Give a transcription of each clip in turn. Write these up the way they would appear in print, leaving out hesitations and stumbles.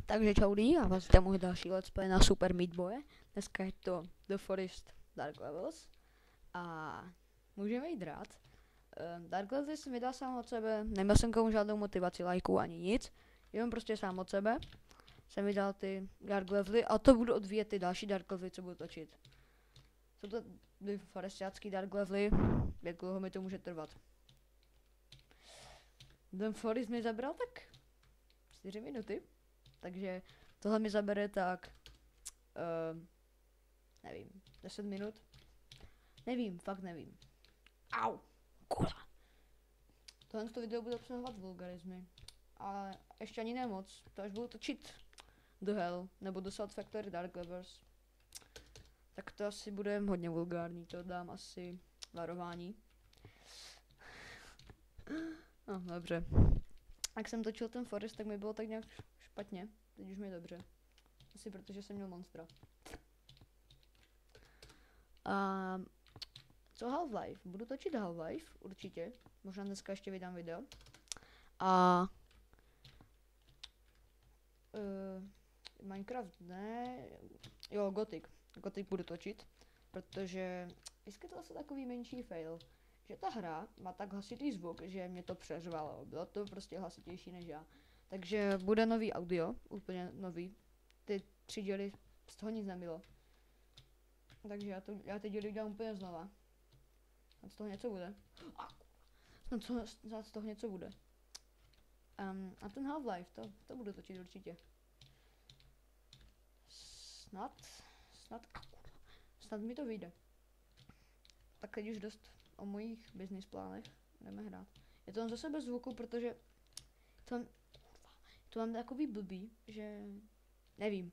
Takže čau lidi, a vás vítám můj další let's play na Super Meat Boye. Dneska je to The Forest Dark Levels a můžeme jít rád. Dark Levels jsem vydal sám od sebe, neměl jsem komu žádnou motivaci, lajků ani nic, jenom prostě sám od sebe jsem vydal ty Dark Levely a to budu odvíjet ty další Dark Levely, co budu točit. Jsou to ty forestiácký Dark Levely, jak dlouho mi to může trvat. Ten Forest mi zabral tak 4 minuty. Takže tohle mi zabere tak, nevím, 10 minut. Nevím, fakt nevím. Au, kurva. Tohle video bude obsahovat vulgarizmy. Ale ještě ani nemoc, to až budu točit The Hell, nebo The Salt Factory Dark Levels. Tak to asi bude hodně vulgární, to dám asi varování. No, dobře. Jak jsem točil ten Forest, tak mi bylo tak nějak špatně. Teď už mi je dobře. Asi protože jsem měl monstra. Co Half-Life? Budu točit Half-Life, určitě. Možná dneska ještě vydám video. A Minecraft ne. Jo, Gothic. Gothic budu točit. Protože vyskytl se takový menší fail. Že ta hra má tak hlasitý zvuk, že mě to přeřvalo. Bylo to prostě hlasitější než já. Takže bude nový audio, úplně nový. Ty 3 díly, z toho nic nebylo. Takže já ty díly udělám úplně znova. A z toho něco bude. Z toho něco bude. A ten Half-Life, to budu točit určitě. Snad mi to vyjde. Tak teď už dost o mojich business plánech. Jdeme hrát. Je to zase bez zvuku, protože to mám takový blbý, že nevím.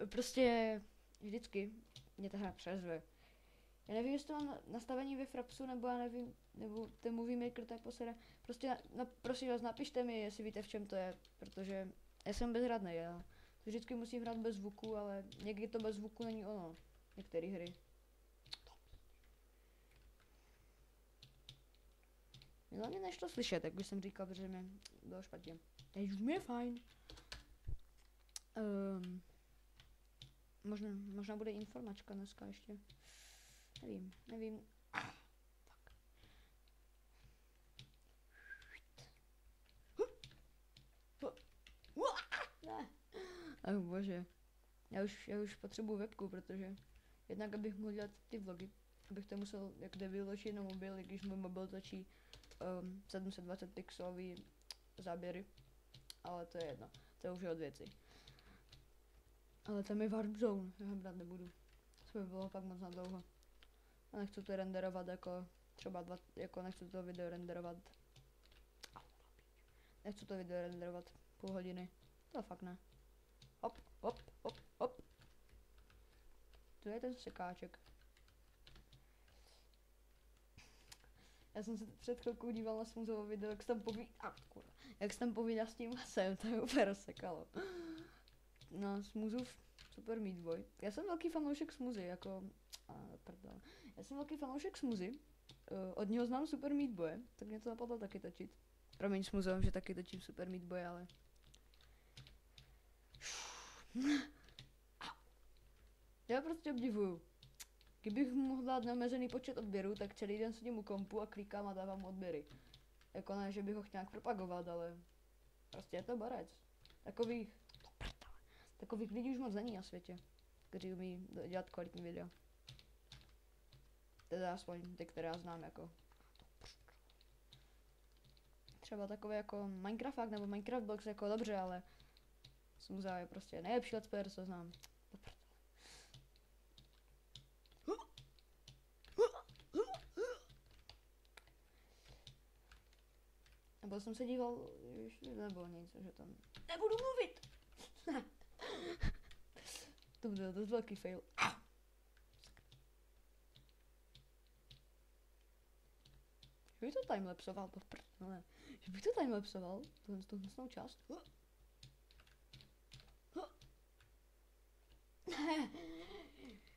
Prostě vždycky mě ta hra přezve. Já nevím, jestli to mám nastavení ve Frapsu, nebo já nevím, nebo ten Movie Maker tak posede. Prostě prosím vás, napište mi, jestli víte, v čem to je, protože já jsem bezradný, já to vždycky musím hrát bez zvuku, ale někdy to bez zvuku není ono. Některé hry. Mě hlavně nešlo slyšet, jak už jsem říkal, protože mě bylo špatně. Teď už mi je fajn. Možná bude informačka dneska ještě. Nevím. Ne. Ach bože. Já už potřebuji webku, protože jednak abych mohl dělat ty vlogy, abych to musel jak debil točit na mobil, i když můj mobil točí 720 pixelový záběry. Ale to je jedno, to je už od věci. Ale tam je Warp Zone, já ho brát nebudu. To by bylo pak moc na dlouho. A nechci to renderovat jako třeba nechci to video renderovat. Nechci to video renderovat půl hodiny. To fakt ne. Hop. Tu je ten sekáček. Já jsem se před chvilkou díval na Smoozovo video, jak se tam povídá s tím hasem, to je úplně rozsekalo. No, Smoothův Super Meat Boy. Já jsem velký fanoušek Smoozy, jako... Já jsem velký fanoušek Smoozy. Od něho znám Super Meat Boye, tak mě to napadlo taky točit. Promiň Smoozovem, že taky točím Super Meat Boye, ale... Já prostě obdivuju. Kdybych mohl dát neomezený počet odběrů, tak celý den sedím u kompu a klikám a dávám odběry. Jako ne, že bych ho chtěl nějak propagovat, ale... Prostě je to borec. Takových lidí už moc není na světě, kteří umí dělat kvalitní video. Teda aspoň ty, které já znám, jako... Třeba takové jako Minecraft nebo Minecraft Box, jako dobře, ale... Smooza je prostě nejlepší let's player, co znám. Nebo jsem se díval, ještě nebylo nic, že tam... Nebudu mluvit! To byl dost velký fail. Že bych to timelapsoval, že bych to timelapsoval, tohle hnusnou část.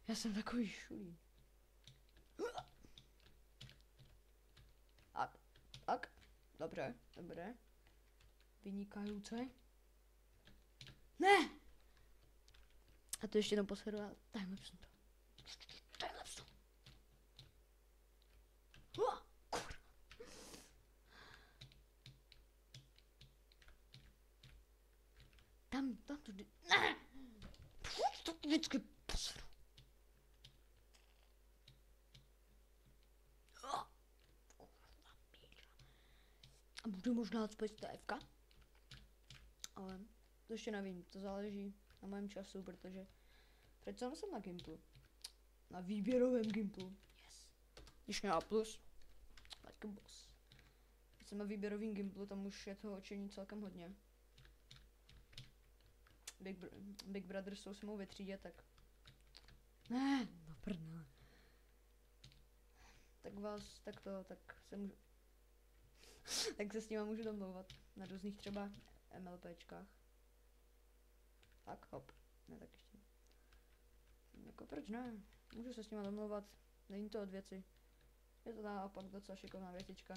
Já jsem takový šulý. Tak, dobře. Vynikající. Ne! A to ještě jednou posledu a timelapse to. Timelapse to. Kurva. Tam to ne! Proč to vždycky posledu? A budu možná spojit TFK, ale to ještě nevím, to záleží na mém času, protože přece jsem na Gimplu. Na výběrovém Gimplu. Yes. Když měla plus, like a boss. Když jsem na výběrovém Gimplu, tam už je toho učení celkem hodně. Big Brother jsou se mnou ve třídě, tak... Ne, no prdele. Tak se můžu... tak se s nima můžu domlouvat na různých třeba MLPčkách. Tak, hop. Ne, tak ještě. Jako proč ne? Můžu se s nima domlouvat, není to od věci. Je to naopak docela šikovná věcička.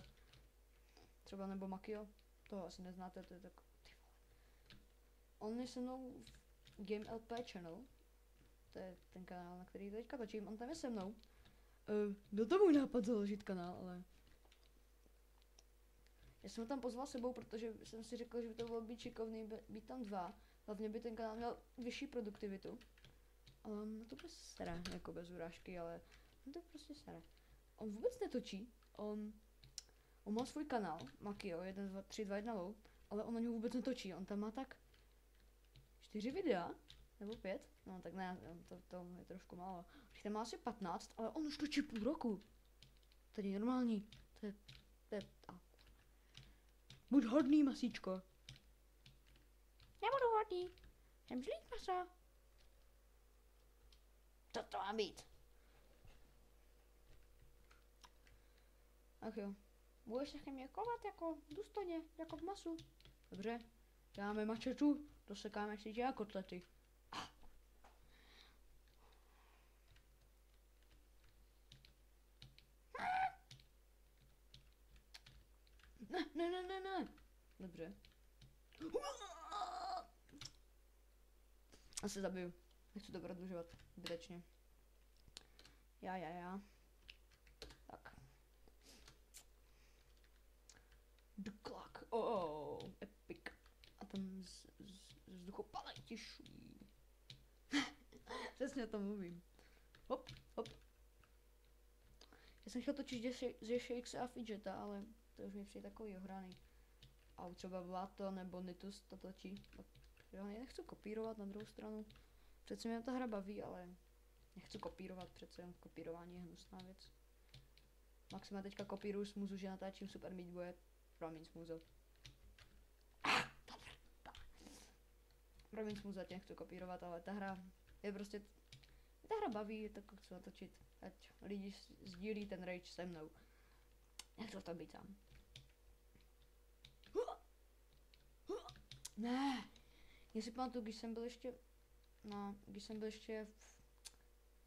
Třeba nebo Makio, toho asi neznáte, to je tak... On je se mnou v Game LP Channel, to je ten kanál, na který teďka točím, on tam je se mnou. Byl to můj nápad založit kanál, ale... Já jsem ho tam pozval sebou, protože jsem si řekl, že by to bylo být šikovný být tam dva. Hlavně by ten kanál měl vyšší produktivitu. Ale no to prostě sere, jako bez urážky, ale no to prostě sere. On vůbec netočí, on má svůj kanál, Makio, 1, 2, 3, 2, 1 low, ale on na něj vůbec netočí, on tam má tak 4 videa, nebo 5, no tak ne, to je trošku málo. Už tam má asi 15, ale on už točí půl roku. To je normální, to je buď hodný, masíčko. Nebudu hodný, jsem žlík masa. Co to má být? Ach jo, budeš se ke mně chovat jako důstojně, jako v masu. Dobře, dáme mačetu, dosekáme si tě kotlety. Ne. Dobře. Já se zabiju. Nechci to prodlužovat. Zbytečně. Já. Tak. The clock. Oh, epic. A tam z vzduchopalej těžší. Přesně o tom mluvím. Hop. Já jsem chtěl točit ze Shakes a Fidgeta, ale to už mi přijde takový ohraný. A třeba Vlato nebo Nitus to točí. Já nechci kopírovat na druhou stranu. Přece mě ta hra baví, ale nechci kopírovat, přece jen kopírování je hnusná věc. Maxima teďka kopíruju Smuzu, že natáčím Super Meat Boye. Promiň Smuzo. Promiň Smuzo, tě nechci kopírovat, ale ta hra je prostě... Ta hra baví, tak chci natočit. Ať lidi sdílí ten rage se mnou. Nechci to být sám. Ne! Já si pamatuju, když jsem byl ještě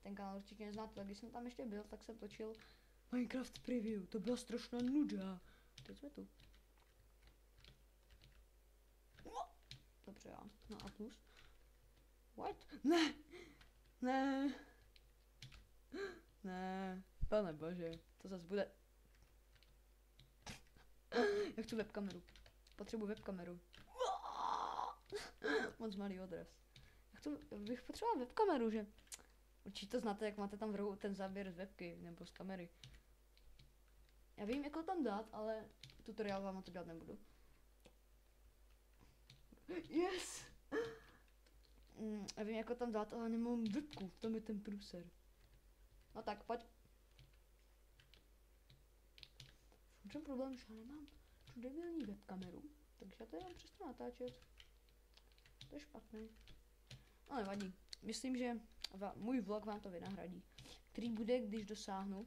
ten kanál určitě neznáte, tak když jsem tam ještě byl, tak jsem točil Minecraft preview, to byla strašná nuda. Teď jsme tu. Dobře, já. No a plus? What? Ne, pane bože, to zase bude. Já chci webkameru. Potřebuji webkameru. Moc malý odraz. Bych potřeboval webkameru, že? Určitě to znáte, jak máte tam v rohu ten záběr z webky nebo z kamery. Já vím, jak ho tam dát, ale tutoriál vám to dělat nebudu. Yes! Já vím, jak ho tam dát, ale nemám webku, v tom je ten průser. No tak, pojď. V čem problém, že já nemám tu debilní webkameru, takže já to jenom přestanu natáčet. To je špatný. No nevadí. Myslím, že můj vlog vám to vynahradí. Který bude, když dosáhnu.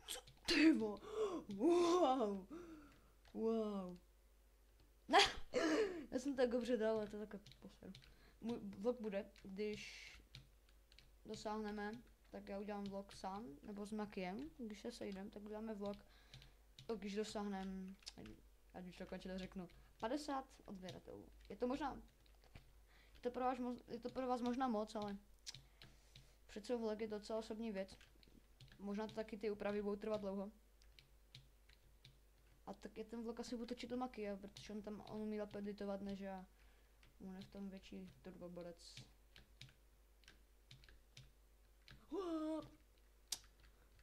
Co tyvo? Wow. Ne, já jsem tak dobře dal, ale to je také poseru. Můj vlog bude, když dosáhneme, tak já udělám vlog sám, nebo s Makiem, když se sejdem, tak uděláme vlog, když dosáhneme, ať už to končně řeknu, 50 odběratelů. Je to možná, Je to pro vás možná moc, ale přece vlog je docela osobní věc. Možná to taky ty úpravy budou trvat dlouho. A tak je ten vlog asi budu točit do Makia, protože on umí lépe editovat než já. On je v tom větší turboborec.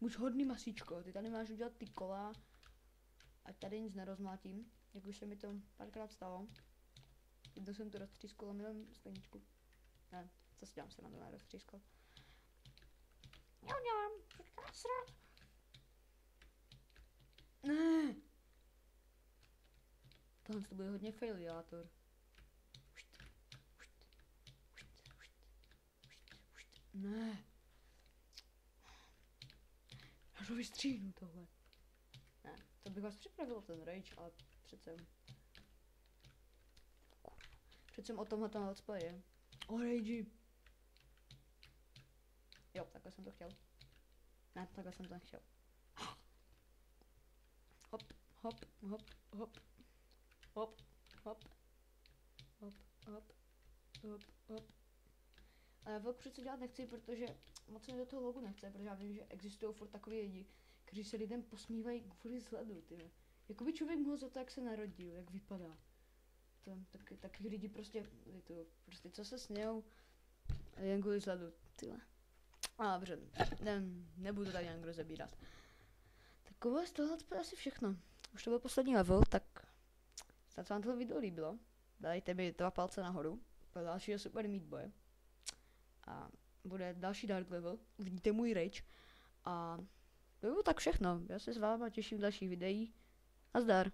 Už hodný masíčko, ty tady máš udělat ty kola. Ať tady nic nerozmlátím, jak už se mi to párkrát stalo. Jednou jsem tu roztřískal omylem skleničku. Ne, co si dělám, se na to neroztřískal. Neudělám, srát. Ne. Tohle to bude hodně failiátor. Ne. Já to vystříhnu tohle. Ne, to bych vás připravil ten rage, ale přece o tomhle ten let's play je. O rage. Jo, takhle jsem to chtěl. Ne, takhle jsem to nechtěl. Hop, hop, hop, hop. Hop, hop. Hop, hop. Hop, hop. Ale vlog přece dělat nechci, protože moc mi do toho vlogu nechce, protože já vím, že existují furt takový lidi, kteří se lidem posmívají kvůli vzhledu, ty. Jakoby člověk mohl za to, jak se narodil, jak vypadá. Taky lidi prostě co se smějou jen kvůli vzhledu, tyhle. A dobře, nebudu tady nějak rozebírat. Takové z tohle to asi všechno. Už to byl poslední level, tak snad se vám tohle video líbilo. Dajte mi 2 palce nahoru pro dalšího super meat boye. A bude další dark level, uvidíte můj rage. A to bylo tak všechno, já se s váma těším v dalších videích. Nazdar.